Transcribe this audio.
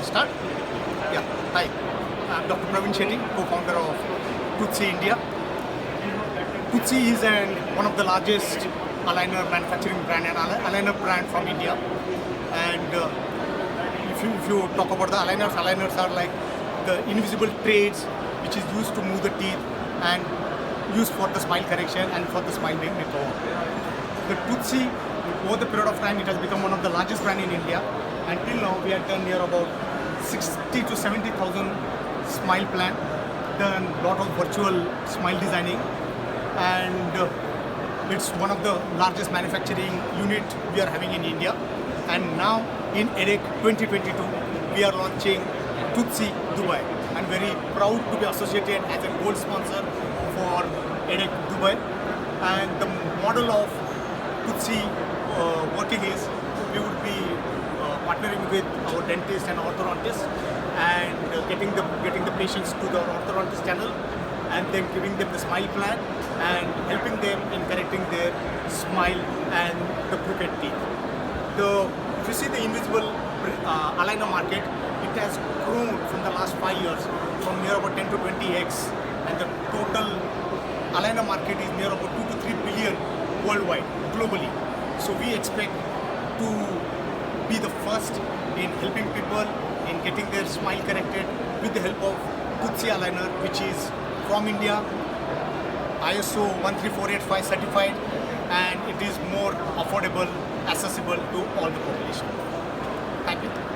Start? Yeah. Hi. I'm Dr. Pravin Shetty, co-founder of toothsi India. Toothsi is one of the largest aligner manufacturing brand and aligner brand from India. And if you talk about the aligners are like the invisible trades which is used to move the teeth and used for the smile correction and for the smile makeover. The toothsi, over the period of time, it has become one of the largest brand in India. Until now, we have done near about 60 to 70,000 smile plan, done a lot of virtual smile designing, and it's one of the largest manufacturing unit we are having in India. And now in AEEDC 2022, we are launching toothsi Dubai. I'm very proud to be associated as a gold sponsor for AEEDC Dubai. And the model of toothsi working is we would be partnering with our dentist and orthodontist and getting the patients to the orthodontist channel and then giving them the smile plan and helping them in correcting their smile and the crooked teeth. If you see the invisible aligner market, it has grown from the last 5 years from near about 10 to 20x, and the total aligner market is near about 2 to 3 billion worldwide, globally. So we expect to be the first in helping people in getting their smile corrected with the help of toothsi aligner, which is from India, ISO 13485 certified, and it is more affordable, accessible to all the population. Thank you.